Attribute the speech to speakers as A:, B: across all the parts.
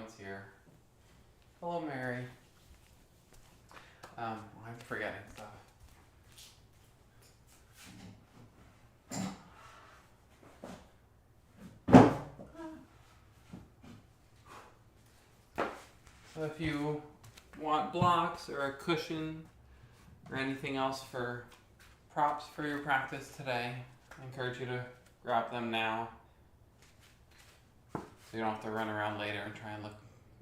A: everyone's here. Hello, Mary. I'm forgetting stuff. So if you want blocks or a cushion or anything else for props for your practice today, I encourage you to grab them now so you don't have to run around later and try and look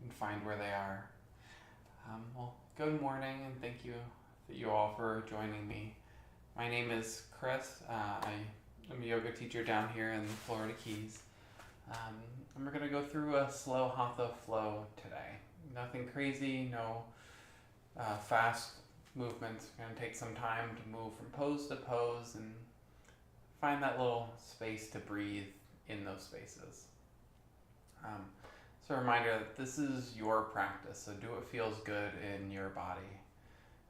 A: and find where they are. Well, good morning and thank you all for joining me. My name is Chris. I'm a yoga teacher down here in the Florida Keys. And we're going to go through a slow Hatha flow today. Nothing crazy, no fast movements. We're going to take some time to move from pose to pose and find that little space to breathe in those spaces. So a reminder that this is your practice, so do what feels good in your body.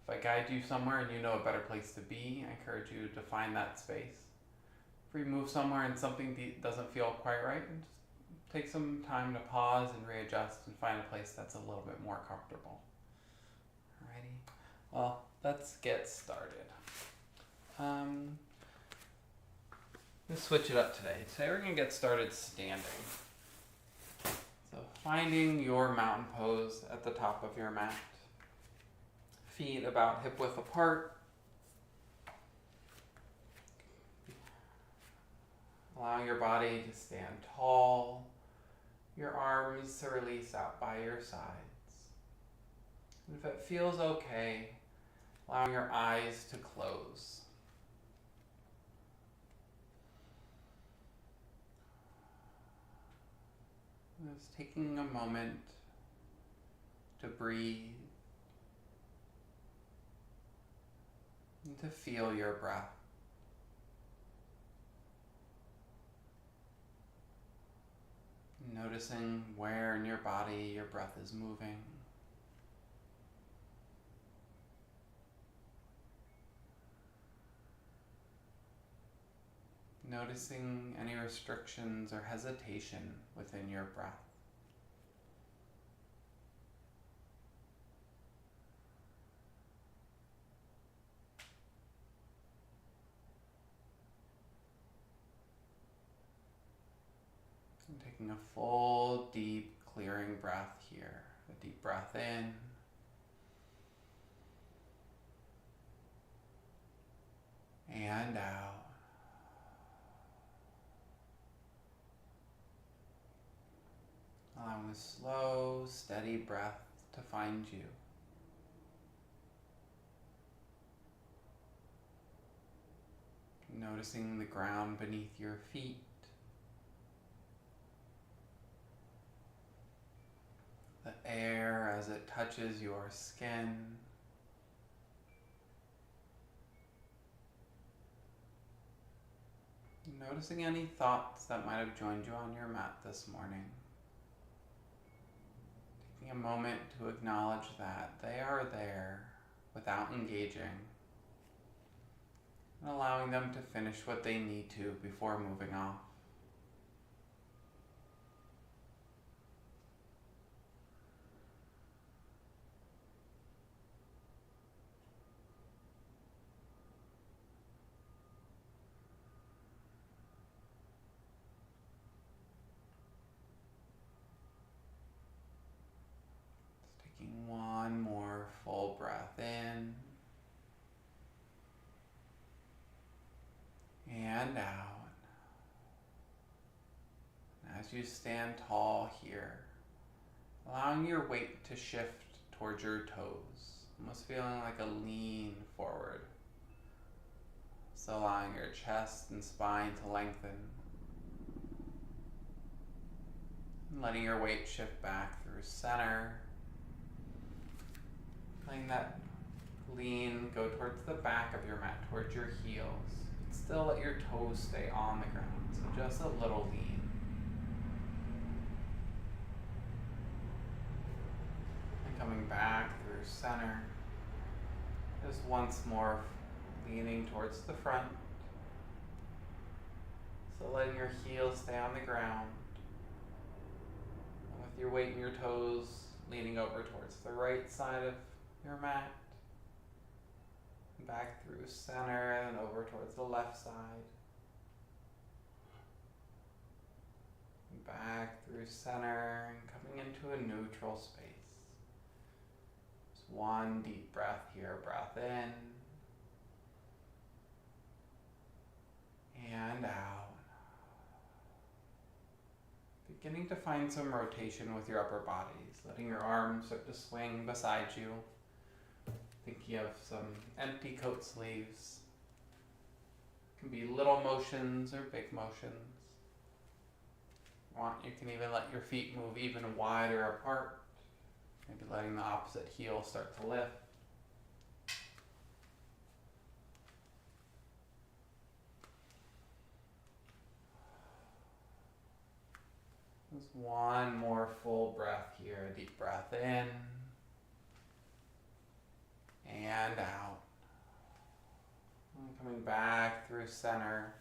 A: If I guide you somewhere and you know a better place to be, I encourage you to find that space. If we move somewhere and something doesn't feel quite right, just take some time to pause and readjust and find a place that's a little bit more comfortable. Alrighty, well, let's get started. Let's switch it up today. Today we're going to get started standing. So finding your mountain pose at the top of your mat. Feet about hip width apart. Allowing your body to stand tall. Your arms to release out by your sides. And if it feels okay, allowing your eyes to close. Just taking a moment to breathe and to feel your breath. Noticing where in your body your breath is moving. Noticing any restrictions or hesitation within your breath. And taking a full, deep, clearing breath here. A deep breath in. And out. Allowing a slow, steady breath to find you. Noticing the ground beneath your feet. The air as it touches your skin. Noticing any thoughts that might have joined you on your mat this morning. Taking a moment to acknowledge that they are there without engaging. And allowing them to finish what they need to before moving off. Taking one more full breath in and out. And as you stand tall here, allowing your weight to shift towards your toes, almost feeling like a lean forward. So allowing your chest and spine to lengthen. And letting your weight shift back through center. Letting that lean go towards the back of your mat, towards your heels. Still let your toes stay on the ground, so just a little lean. And coming back through center. Just once more leaning towards the front. So letting your heels stay on the ground. your weight in your toes leaning over towards the right side of your mat. Back through center and over towards the left side. Back through center and coming into a neutral space. Just one deep breath here. Breath in and out. Beginning to find some rotation with your upper bodies, letting your arms start to swing beside you. Thinking of some empty coat sleeves. Can be little motions or big motions. You can even let your feet move even wider apart. Maybe letting the opposite heel start to lift. Just one more full breath here. A deep breath in and out. And coming back through center.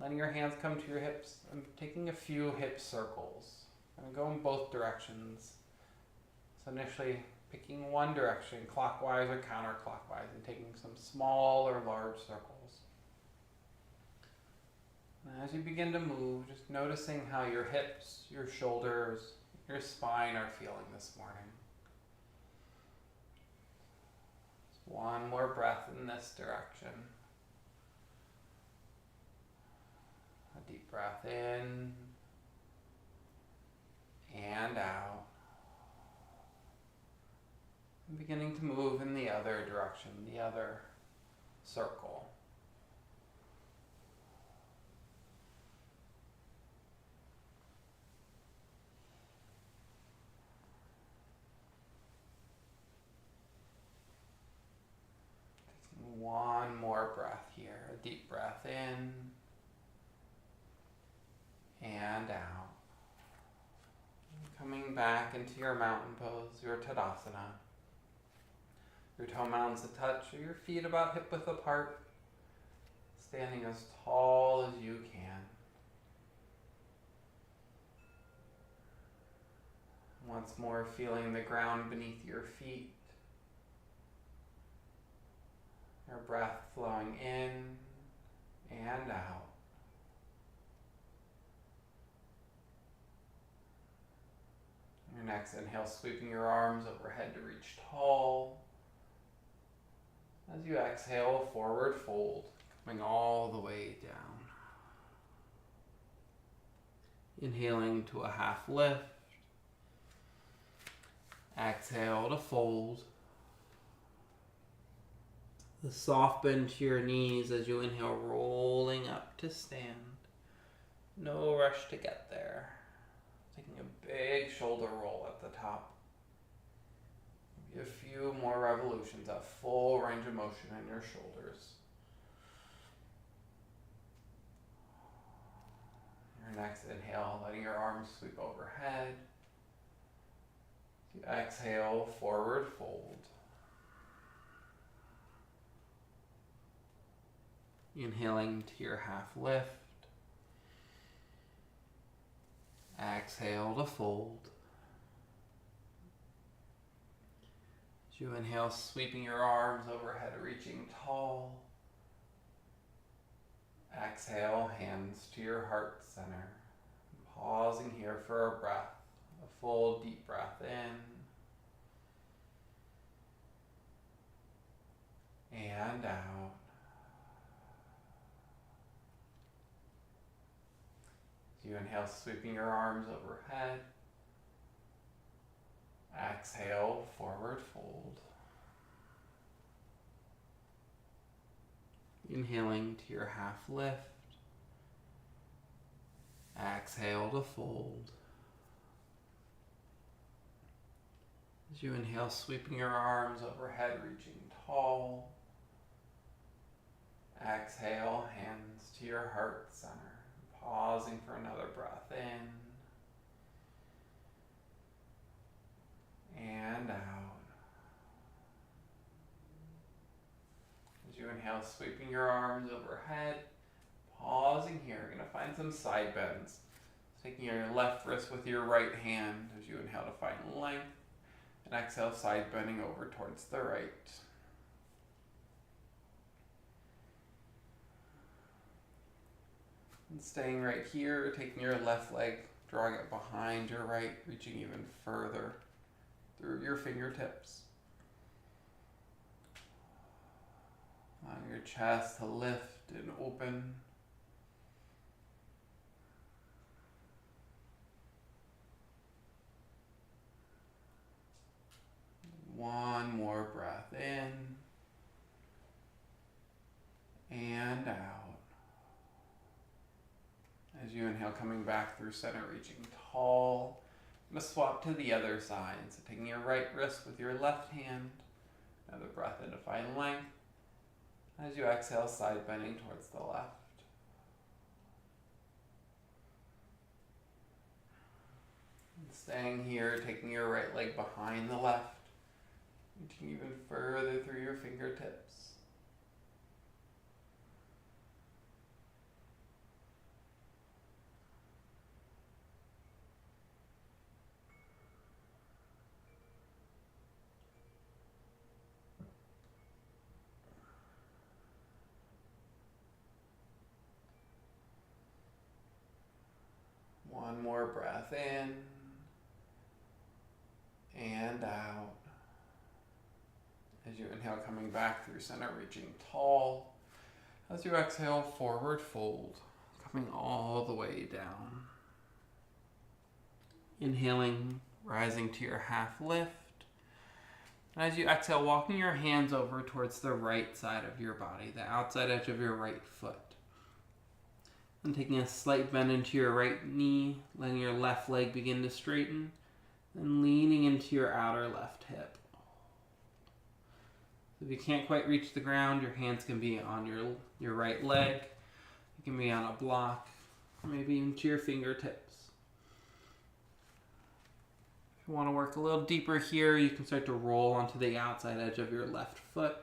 A: Letting your hands come to your hips and taking a few hip circles. And go in both directions. So initially picking one direction, clockwise or counterclockwise, and taking some small or large circles. And as you begin to move, just noticing how your hips, your shoulders, your spine are feeling this morning. Just one more breath in this direction. A deep breath in and out. And beginning to move in the other direction, the other circle. Taking one more breath here, a deep breath in and out. Coming back into your mountain pose, your Tadasana. Your toe mounds a touch, or your feet about hip width apart. Standing as tall as you can. Once more feeling the ground beneath your feet. Your breath flowing in and out. Your next inhale, sweeping your arms overhead to reach tall. As you exhale, forward fold, coming all the way down. Inhaling to a half lift. Exhale to fold. The soft bend to your knees as you inhale, rolling up to stand. No rush to get there. Taking a big shoulder roll at the top. Maybe a few more revolutions at full range of motion in your shoulders. Your next inhale, letting your arms sweep overhead. You exhale, forward fold. Inhaling to your half lift. Exhale to fold. As you inhale, sweeping your arms overhead, reaching tall. Exhale, hands to your heart center. Pausing here for a breath, a full deep breath in and out. As you inhale, sweeping your arms overhead. Exhale, forward fold. Inhaling to your half lift. Exhale to fold. As you inhale, sweeping your arms overhead, reaching tall. Exhale, hands to your heart center. Pausing for another breath in and out. As you inhale, sweeping your arms overhead, pausing here. You're going to find some side bends. Taking your left wrist with your right hand as you inhale to find length. And exhale, side bending over towards the right. And staying right here, taking your left leg, drawing it behind your right, reaching even further through your fingertips. Allowing your chest to lift and open. One more breath in and out. As you inhale, coming back through center, reaching tall. I'm going to swap to the other side. So taking your right wrist with your left hand. Another breath in to find length. As you exhale, side bending towards the left. And staying here, taking your right leg behind the left. Reaching even further through your fingertips. One more breath in and out. As you inhale, coming back through center, reaching tall. As you exhale, forward fold, coming all the way down. Inhaling, rising to your half lift. And as you exhale, walking your hands over towards the right side of your body, the outside edge of your right foot. And taking a slight bend into your right knee, letting your left leg begin to straighten, and leaning into your outer left hip. If you can't quite reach the ground, your hands can be on your right leg. It can be on a block, maybe into your fingertips. If you want to work a little deeper here, you can start to roll onto the outside edge of your left foot.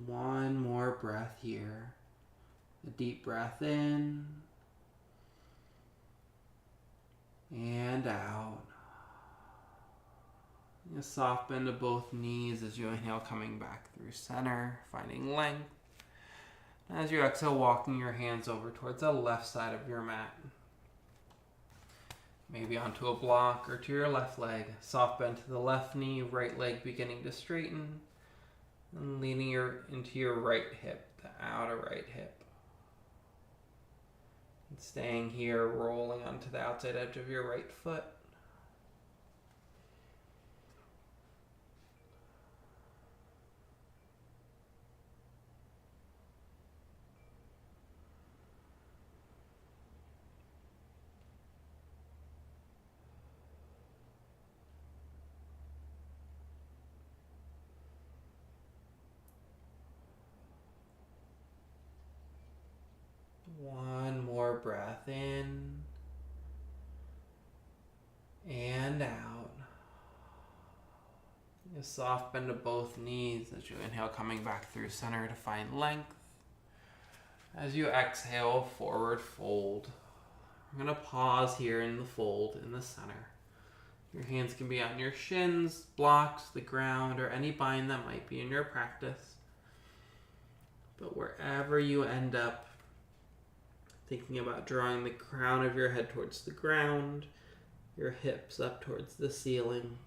A: One more breath here. A deep breath in and out. A soft bend of both knees as you inhale, coming back through center, finding length. As you exhale, walking your hands over towards the left side of your mat. Maybe onto a block or to your left leg. Soft bend to the left knee, right leg beginning to straighten. And leaning into your right hip, the outer right hip. And staying here, rolling onto the outside edge of your right foot. One more breath in and out. A soft bend of both knees as you inhale, coming back through center to find length. As you exhale, forward fold. I'm going to pause here in the fold in the center. Your hands can be on your shins, blocks, the ground, or any bind that might be in your practice. But wherever you end up, thinking about drawing the crown of your head towards the ground, your hips up towards the ceiling.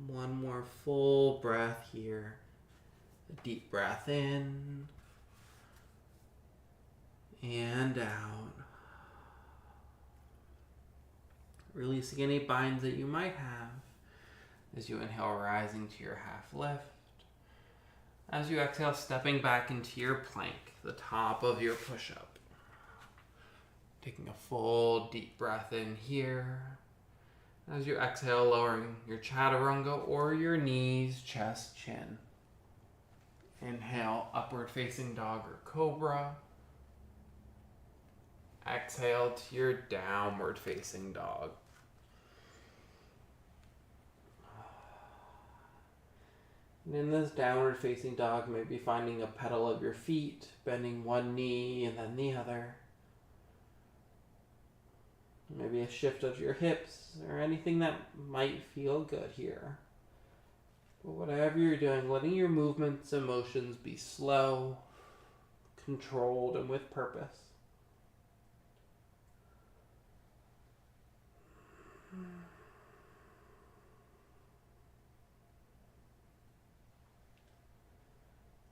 A: One more full breath here. A deep breath in and out. Releasing any binds that you might have. As you inhale, rising to your half lift. As you exhale, stepping back into your plank, the top of your push-up. Taking a full deep breath in here. As you exhale, lowering your chaturanga or your knees, chest, chin. Inhale, upward facing dog or cobra. Exhale to your downward facing dog. And in this downward facing dog, maybe finding a pedal of your feet, bending one knee and then the other. Maybe a shift of your hips or anything that might feel good here. But whatever you're doing, letting your movements and motions be slow, controlled, and with purpose.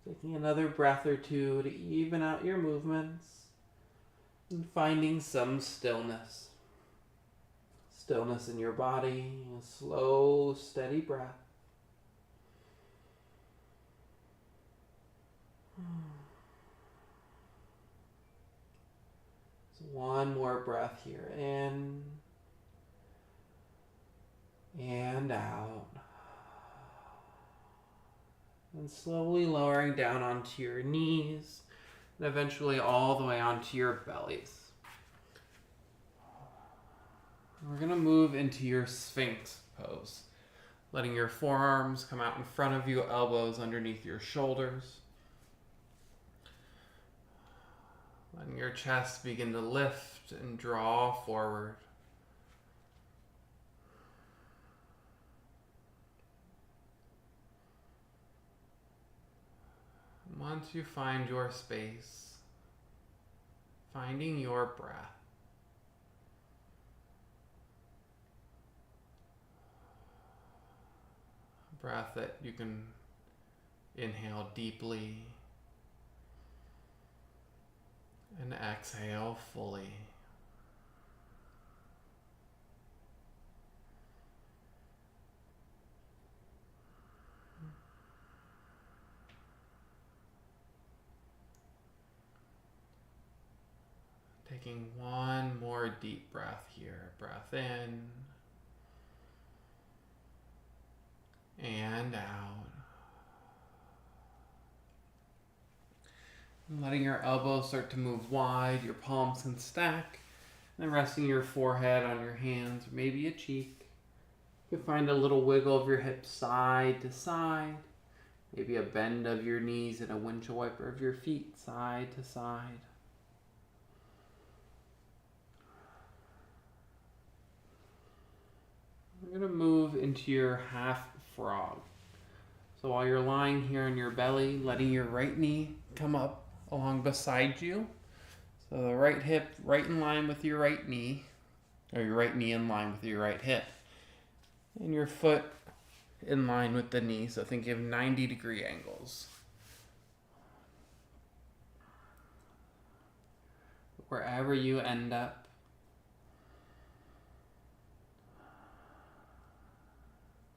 A: Taking another breath or two to even out your movements and finding some stillness. Stillness in your body, a slow, steady breath. So one more breath here, in and out. And slowly lowering down onto your knees and eventually all the way onto your bellies. We're going to move into your Sphinx pose, letting your forearms come out in front of you, elbows underneath your shoulders. Letting your chest begin to lift and draw forward. And once you find your space, finding your breath, breath that you can inhale deeply and exhale fully. Taking one more deep breath here. Breath in and out. And letting your elbows start to move wide, your palms can stack, and then resting your forehead on your hands, or maybe a cheek. You can find a little wiggle of your hips side to side, maybe a bend of your knees and a windshield wiper of your feet side to side. We're going to move into your half frog. So while you're lying here on your belly, letting your right knee come up along beside you. So the right hip right in line with your right knee, or your right knee in line with your right hip. And your foot in line with the knee, so think of 90-degree angles. Wherever you end up,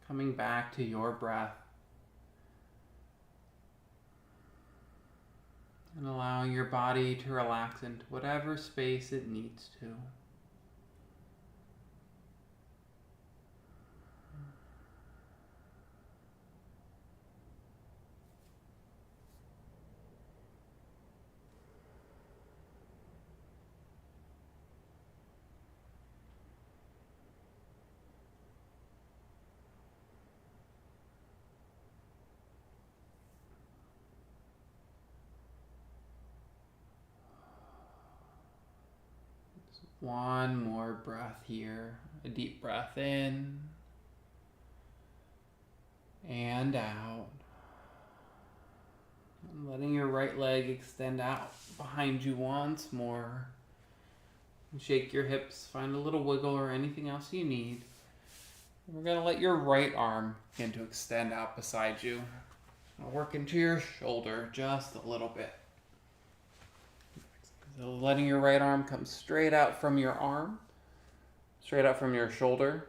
A: coming back to your breath and allowing your body to relax into whatever space it needs to. One more breath here. A deep breath in and out. And letting your right leg extend out behind you once more. And shake your hips, find a little wiggle or anything else you need. And we're going to let your right arm begin to extend out beside you. Now work into your shoulder just a little bit. So letting your right arm come straight out from your arm, straight out from your shoulder.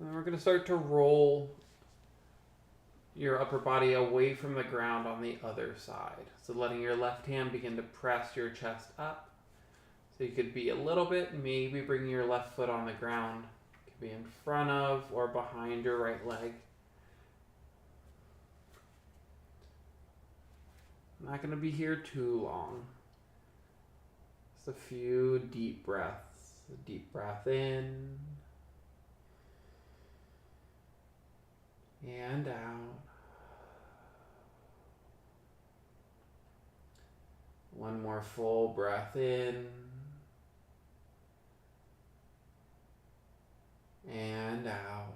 A: And we're going to start to roll your upper body away from the ground on the other side. So letting your left hand begin to press your chest up. So you could be a little bit, maybe bring your left foot on the ground. It could be in front of or behind your right leg. I'm not going to be here too long. Just a few deep breaths. A deep breath in and out. One more full breath in and out.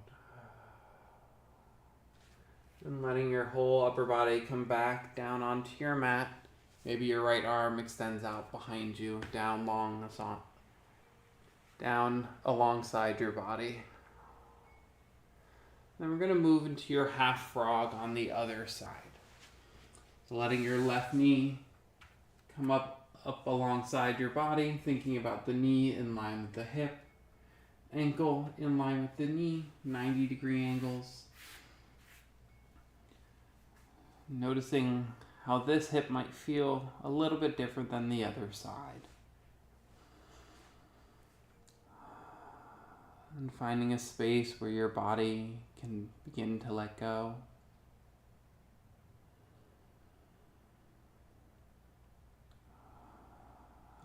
A: And letting your whole upper body come back down onto your mat. Maybe your right arm extends out behind you, down alongside your body. Then we're going to move into your half frog on the other side. So letting your left knee come up alongside your body, thinking about the knee in line with the hip, ankle in line with the knee, 90-degree angles. Noticing how this hip might feel a little bit different than the other side. And finding a space where your body can begin to let go.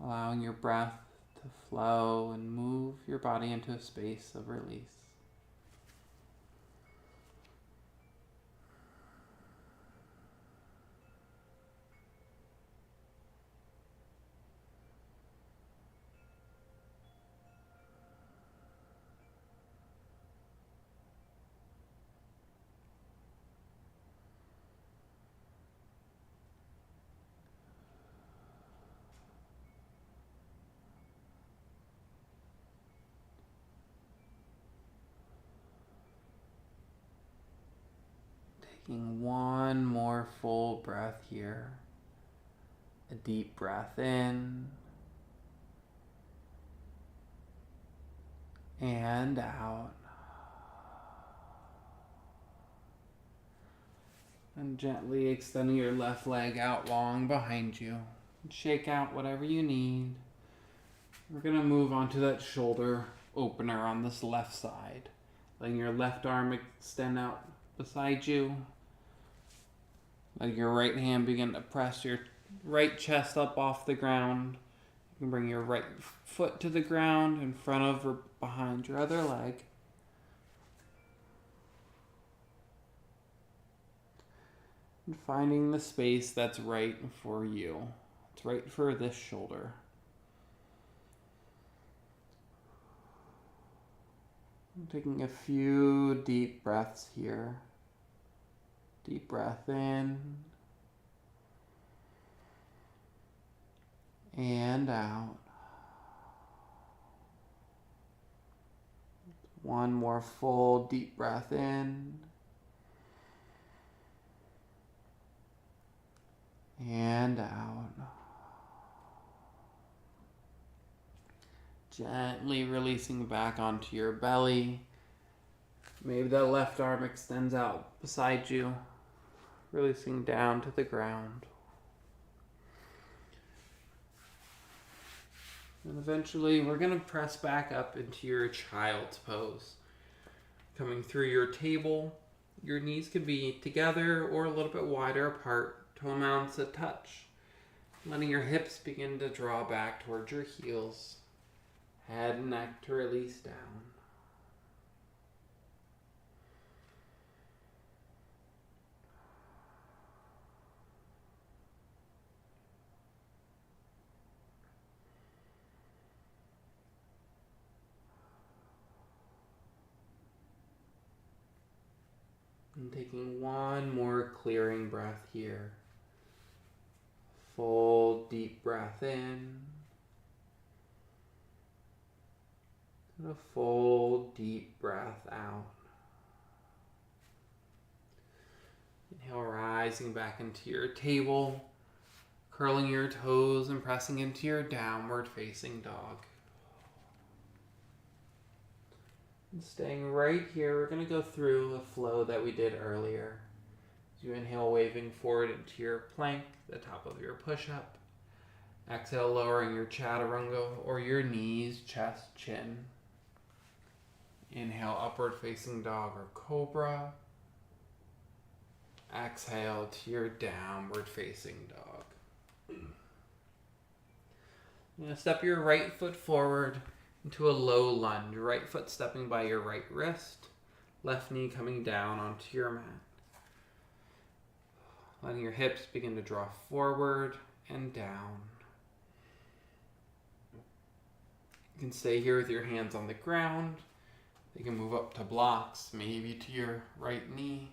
A: Allowing your breath to flow and move your body into a space of release. Taking one more full breath here. A deep breath in and out. And gently extending your left leg out long behind you. Shake out whatever you need. We're going to move on to that shoulder opener on this left side. Letting your left arm extend out beside you. Let your right hand begin to press your right chest up off the ground. You can bring your right foot to the ground in front of or behind your other leg. And finding the space that's right for you. It's right for this shoulder. I'm taking a few deep breaths here. Deep breath in and out. One more full deep breath in and out. Gently releasing back onto your belly. Maybe that left arm extends out beside you, releasing down to the ground. And eventually we're going to press back up into your child's pose. Coming through your table, your knees can be together or a little bit wider apart, toe mounts a touch. Letting your hips begin to draw back towards your heels. Head and neck to release down. And taking one more clearing breath here. Full deep breath in. And a full deep breath out. Inhale, rising back into your table. Curling your toes and pressing into your downward facing dog. And staying right here, we're going to go through the flow that we did earlier. So you inhale, waving forward into your plank, the top of your push-up. Exhale, lowering your chaturanga or your knees, chest, chin. Inhale, upward facing dog or cobra. Exhale to your downward facing dog. You're going to step your right foot forward into a low lunge. Right foot stepping by your right wrist. Left knee coming down onto your mat. Letting your hips begin to draw forward and down. You can stay here with your hands on the ground. You can move up to blocks, maybe to your right knee.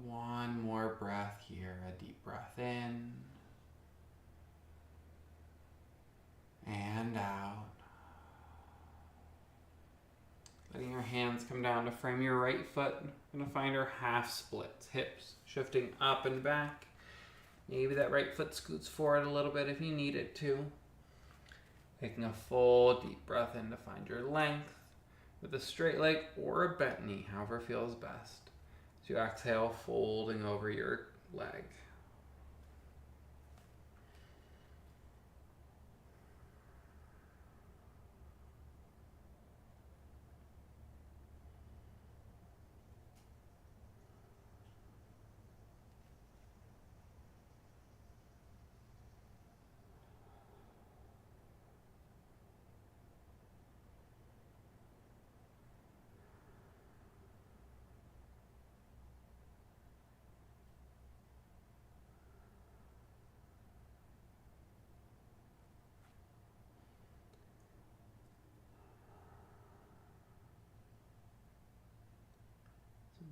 A: One more breath here, a deep breath in and out. Letting your hands come down to frame your right foot. You're going to find our half splits, hips shifting up and back. Maybe that right foot scoots forward a little bit if you need it to. Taking a full deep breath in to find your length with a straight leg or a bent knee, however feels best. So you exhale, folding over your leg.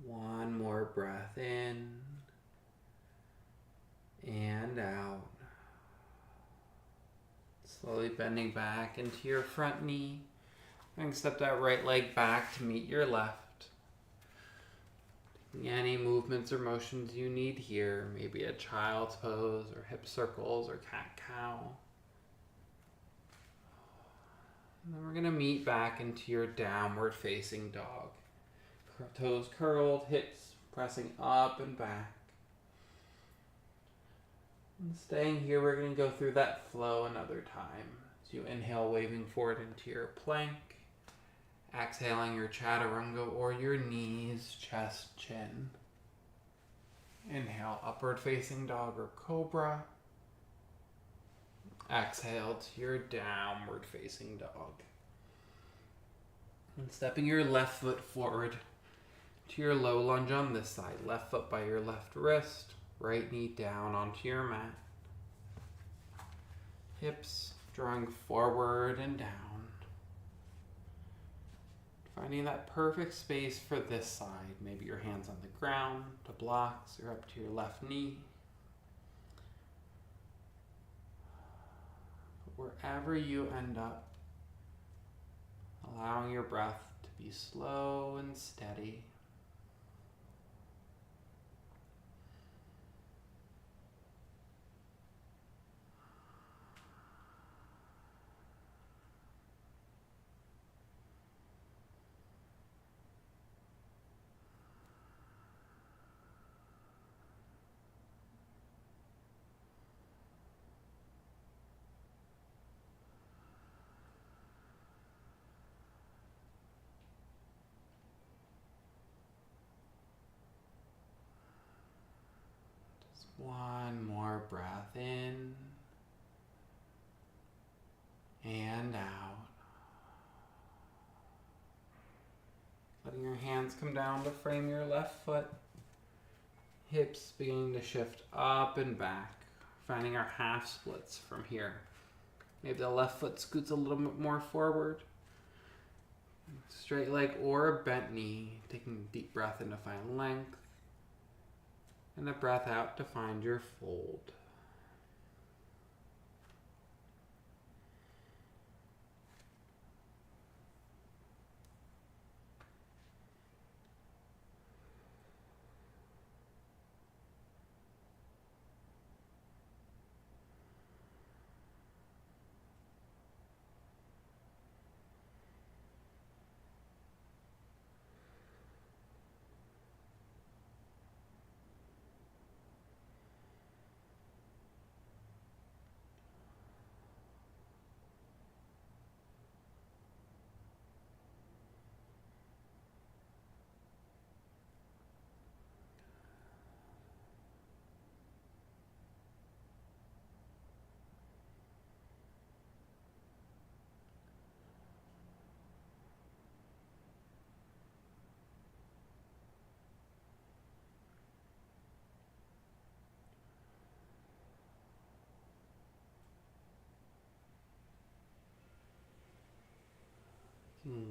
A: One more breath in and out. Slowly bending back into your front knee. And step that right leg back to meet your left. Taking any movements or motions you need here, maybe a child's pose or hip circles or cat-cow. And then we're going to meet back into your downward facing dog. Toes curled, hips pressing up and back. And staying here, we're going to go through that flow another time. So you inhale, waving forward into your plank. Exhaling your chaturanga or your knees, chest, chin. Inhale, upward facing dog or cobra. Exhale to your downward facing dog. And stepping your left foot forward to your low lunge on this side. Left foot by your left wrist, right knee down onto your mat. Hips drawing forward and down. Finding that perfect space for this side. Maybe your hands on the ground, to blocks, or up to your left knee. But wherever you end up, allowing your breath to be slow and steady. One more breath in and out. Letting your hands come down to frame your left foot. Hips beginning to shift up and back. Finding our half splits from here. Maybe the left foot scoots a little bit more forward. Straight leg or a bent knee. Taking a deep breath in to find length. And a breath out to find your fold.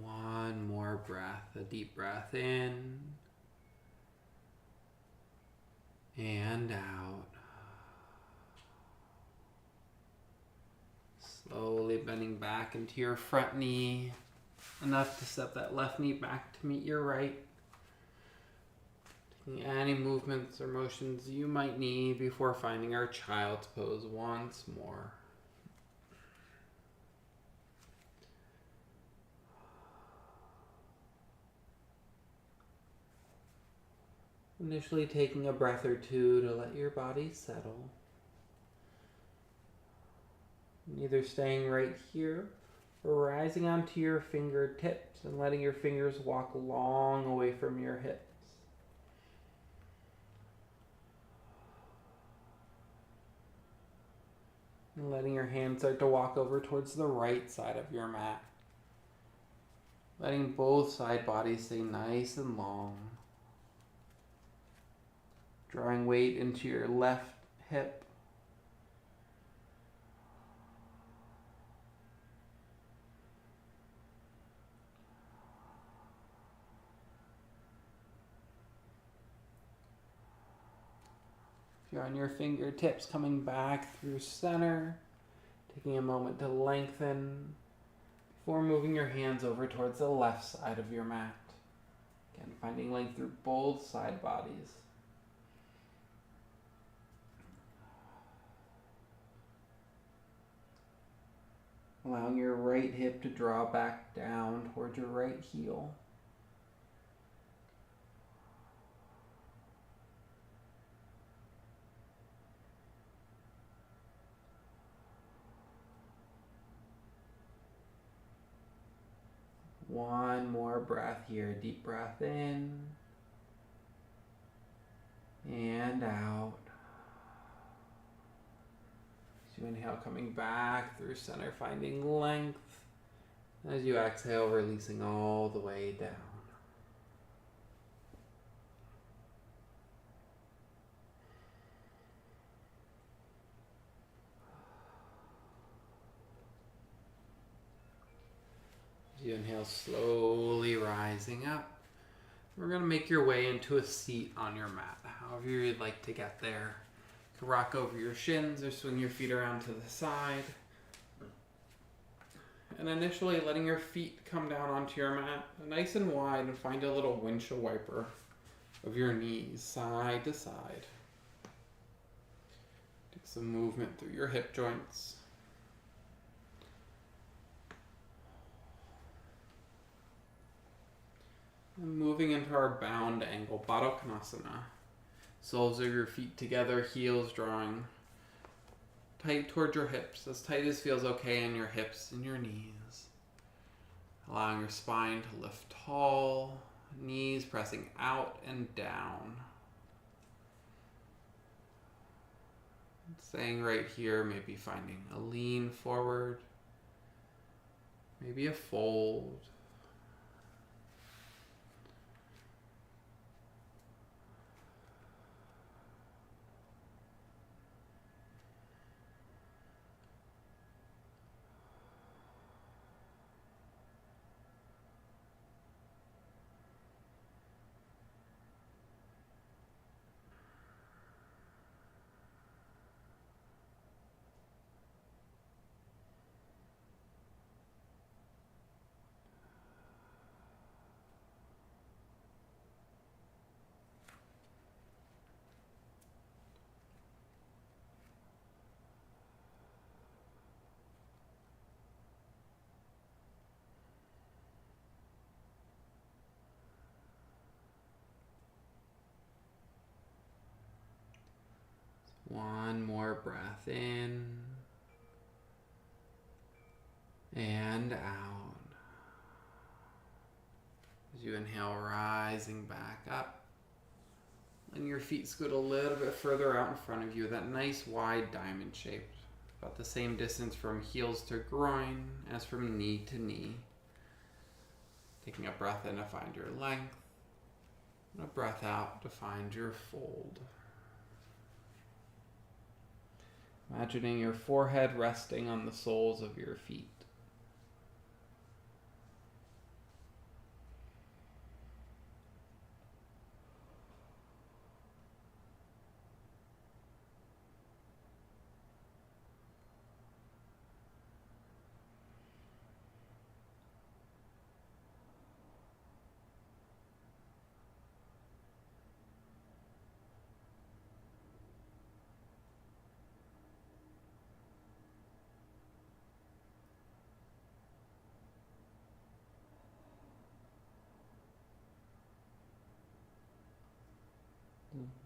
A: One more breath, a deep breath in and out. Slowly bending back into your front knee, enough to step that left knee back to meet your right. Taking any movements or motions you might need before finding our child's pose once more. Initially taking a breath or two to let your body settle. Either staying right here or rising onto your fingertips and letting your fingers walk long away from your hips. And letting your hands start to walk over towards the right side of your mat. Letting both side bodies stay nice and long. Drawing weight into your left hip. If you're on your fingertips, coming back through center, taking a moment to lengthen before moving your hands over towards the left side of your mat. Again, finding length through both side bodies. Allowing your right hip to draw back down towards your right heel. One more breath here. Deep breath in and out. As you inhale, coming back through center, finding length. As you exhale, releasing all the way down. As you inhale, slowly rising up. We're going to make your way into a seat on your mat, however you'd like to get there. You can rock over your shins or swing your feet around to the side. And initially letting your feet come down onto your mat nice and wide, and find a little windshield wiper of your knees side to side. Take some movement through your hip joints. And moving into our bound angle, Baddha Konasana. Soles of your feet together, heels drawing tight towards your hips, as tight as feels okay in your hips and your knees. Allowing your spine to lift tall, knees pressing out and down. Staying right here, maybe finding a lean forward, maybe a fold. breath in and out. As you inhale, rising back up. And your feet scoot a little bit further out in front of you, that nice wide diamond shape. About the same distance from heels to groin as from knee to knee. Taking a breath in to find your length. And a breath out to find your fold. Imagining your forehead resting on the soles of your feet.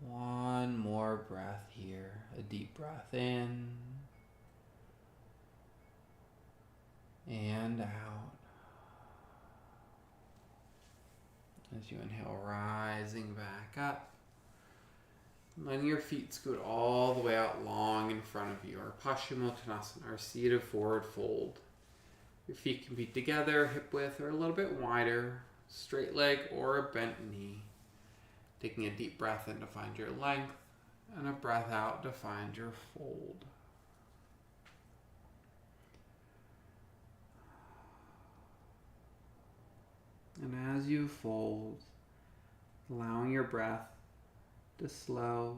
A: One more breath here. A deep breath in and out. As you inhale, rising back up. Letting your feet scoot all the way out long in front of you, or Paschimottanasana, or seated forward fold. Your feet can be together, hip width, or a little bit wider, straight leg or a bent knee. Taking a deep breath in to find your length, and a breath out to find your fold. And as you fold, allowing your breath to slow,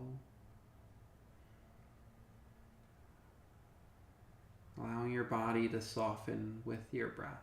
A: allowing your body to soften with your breath.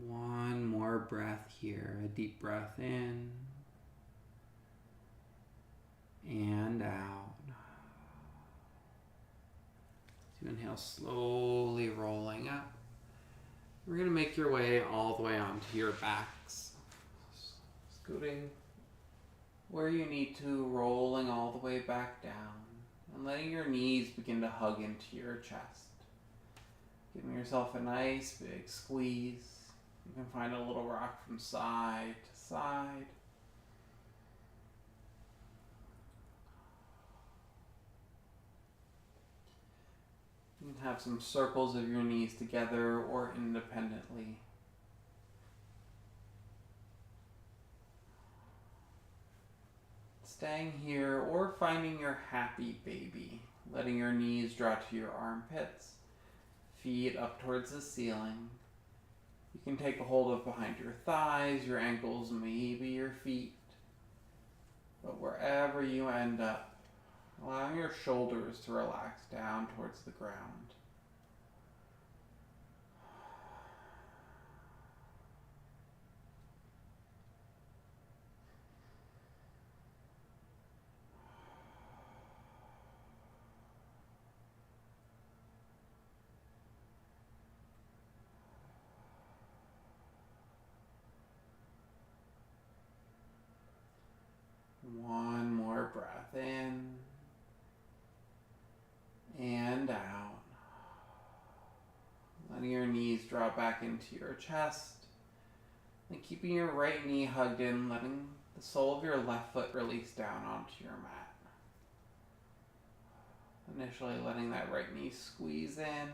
A: One more breath here, a deep breath in and out. So inhale, slowly rolling up. We're going to make your way all the way onto your backs. Scooting where you need to, rolling all the way back down, and letting your knees begin to hug into your chest. Giving yourself a nice big squeeze. You can find a little rock from side to side. You can have some circles of your knees together or independently. Staying here or finding your happy baby. Letting your knees draw to your armpits. Feet up towards the ceiling. You can take a hold of behind your thighs, your ankles, maybe your feet. But wherever you end up, allowing your shoulders to relax down towards the ground. One more breath in and out. Letting your knees drop back into your chest. And keeping your right knee hugged in, letting the sole of your left foot release down onto your mat. Initially letting that right knee squeeze in.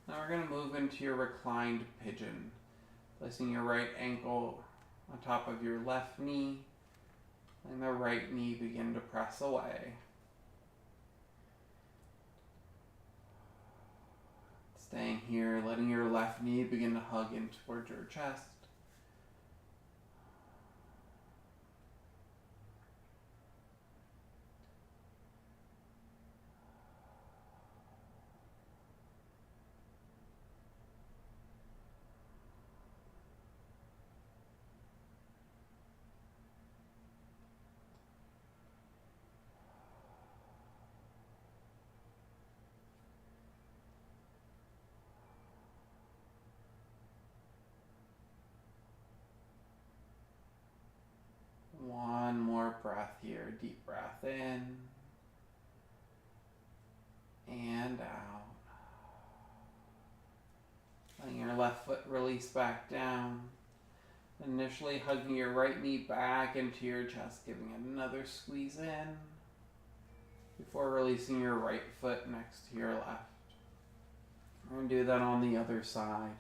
A: Now we're going to move into your reclined pigeon. Placing your right ankle on top of your left knee, letting the right knee begin to press away. Staying here, letting your left knee begin to hug in towards your chest. One more breath here. Deep breath in and out. Letting your left foot release back down. Initially hugging your right knee back into your chest, giving it another squeeze in before releasing your right foot next to your left. We're going to do that on the other side.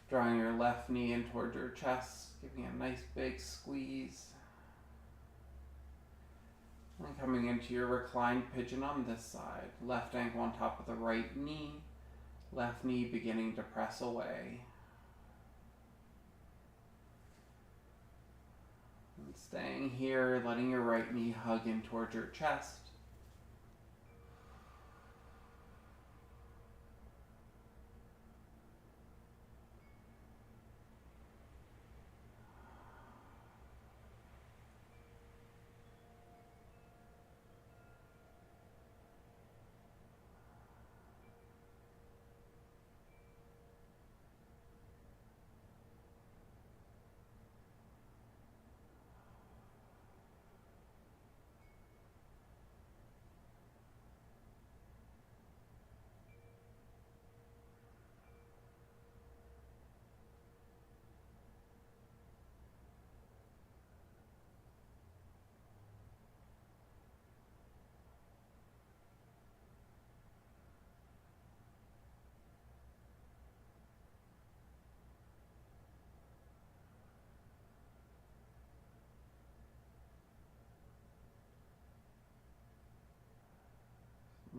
A: Drawing your left knee in towards your chest, giving it a nice big squeeze. And coming into your reclined pigeon on this side. Left ankle on top of the right knee. Left knee beginning to press away. And staying here, letting your right knee hug in towards your chest.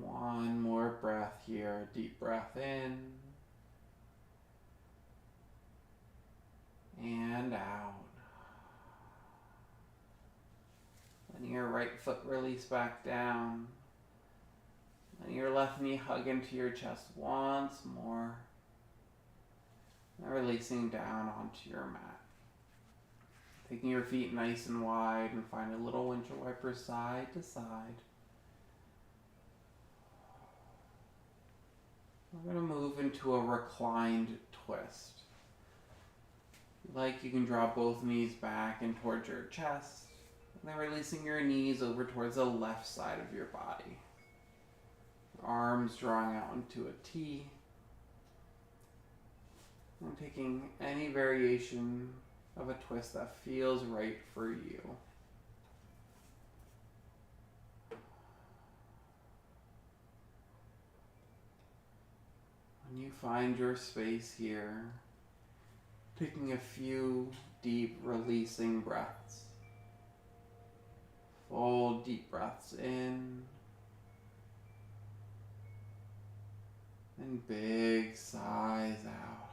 A: One more breath here. Deep breath in and out. Letting your right foot release back down. Letting your left knee hug into your chest once more. And releasing down onto your mat. Taking your feet nice and wide and find a little windshield wiper side to side. We're going to move into a reclined twist. If you like, you can draw both knees back and towards your chest, and then releasing your knees over towards the left side of your body. Your arms drawing out into a T. And taking any variation of a twist that feels right for you. When you find your space here, taking a few deep releasing breaths. Full deep breaths in and big sighs out.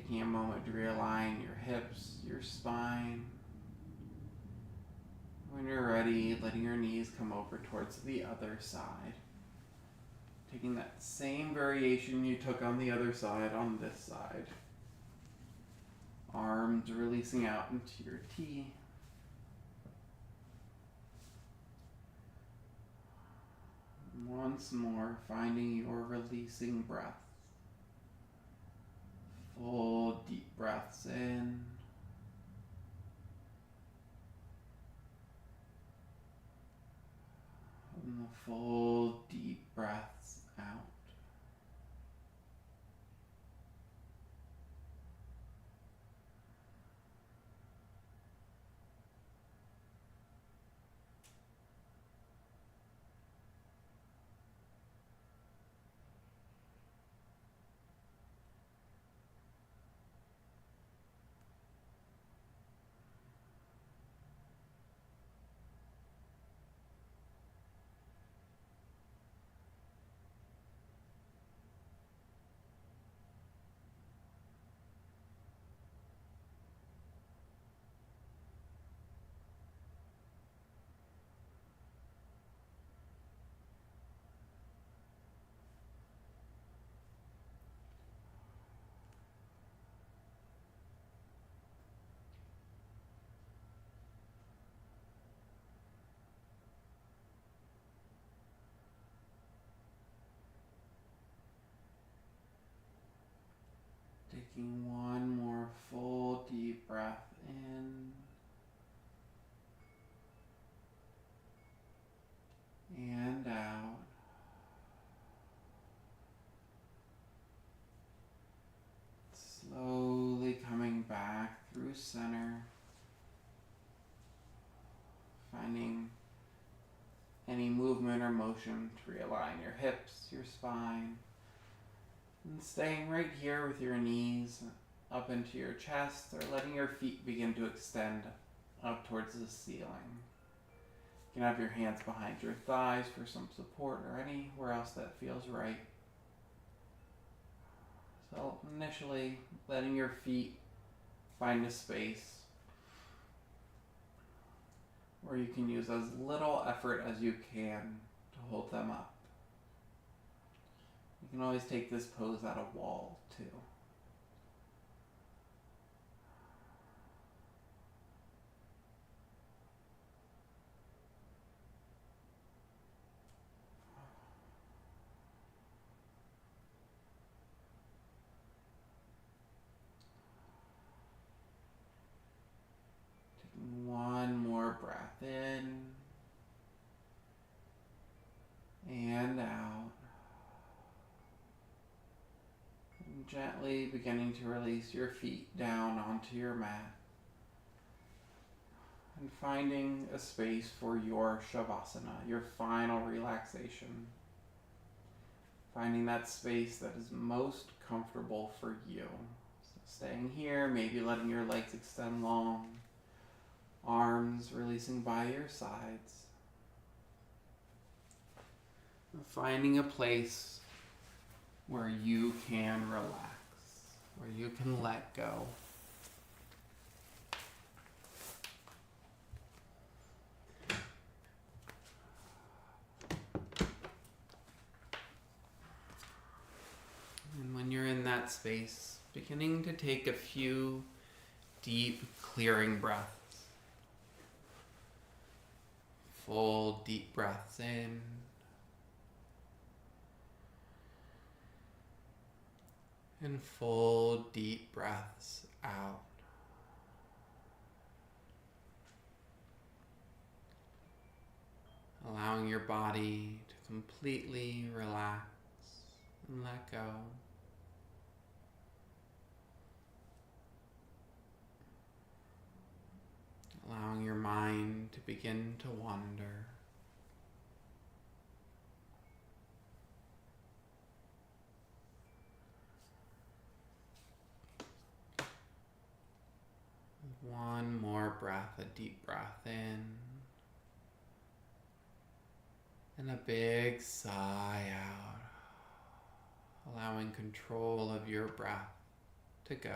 A: Taking a moment to realign your hips, your spine. When you're ready, letting your knees come over towards the other side. Taking that same variation you took on the other side on this side. Arms releasing out into your T. Once more, finding your releasing breath. Full deep breaths in. And the full deep breaths out. Taking one more full deep breath in and out. Slowly coming back through center. Finding any movement or motion to realign your hips, your spine. And staying right here with your knees up into your chest, or letting your feet begin to extend up towards the ceiling. You can have your hands behind your thighs for some support or anywhere else that feels right. So initially, letting your feet find a space where you can use as little effort as you can to hold them up. You can always take this pose at a wall too. Taking one more breath in and out. Gently beginning to release your feet down onto your mat and finding a space for your shavasana, your final relaxation. Finding that space that is most comfortable for you. So staying here, maybe letting your legs extend long, arms releasing by your sides. Finding a place where you can relax, where you can let go. And when you're in that space, beginning to take a few deep, clearing breaths. Full, deep breaths in. And full, deep breaths out. Allowing your body to completely relax and let go. Allowing your mind to begin to wander. One more breath, a deep breath in. And a big sigh out. Allowing control of your breath to go.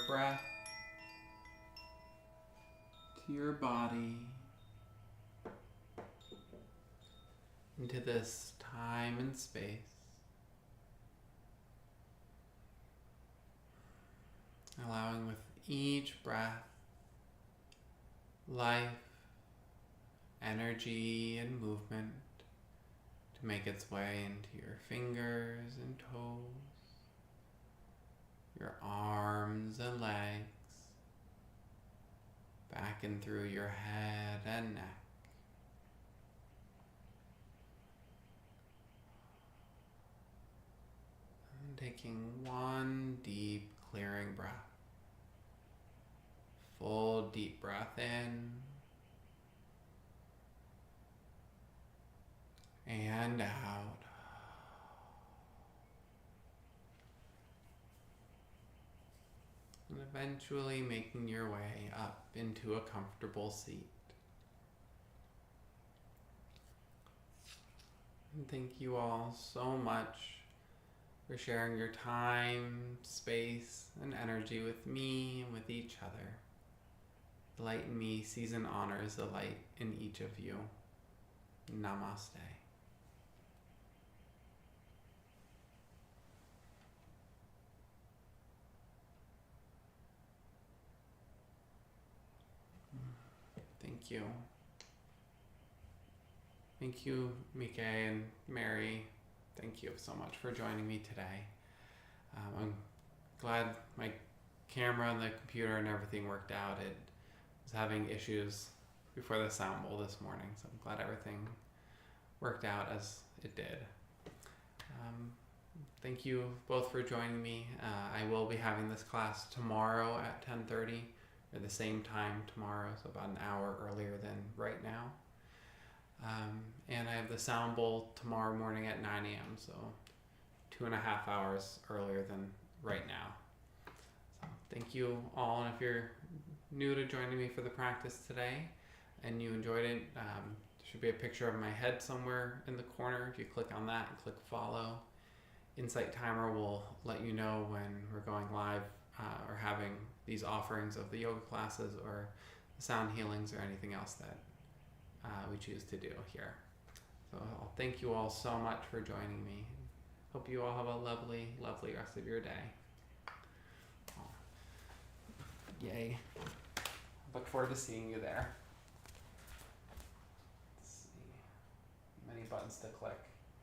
A: breath to your body, into this time and space, allowing with each breath life, energy, and movement to make its way into your fingers and toes, your arms and legs, back and through your head and neck. And taking one deep clearing breath. Full deep breath in and out. And eventually making your way up into a comfortable seat. And thank you all so much for sharing your time, space, and energy with me and with each other. The light in me sees and honors the light in each of you. Namaste. Thank you. Thank you, Mika and Mary. Thank you so much for joining me today. I'm glad my camera and the computer and everything worked out. It was having issues before the sound bowl this morning, so I'm glad everything worked out as it did. Thank you both for joining me. I will be having this class tomorrow at 10:30, or the same time tomorrow, so about an hour earlier than right now. And I have the sound bowl tomorrow morning at 9 a.m., so 2.5 hours earlier than right now. So thank you all, and if you're new to joining me for the practice today and you enjoyed it, there should be a picture of my head somewhere in the corner. If you click on that and click follow, Insight Timer will let you know when we're going live or having these offerings of the yoga classes or the sound healings or anything else that we choose to do here. So I'll thank you all so much for joining me. Hope you all have a lovely, lovely rest of your day. Oh. Yay. Look forward to seeing you there. Let's see. Many buttons to click.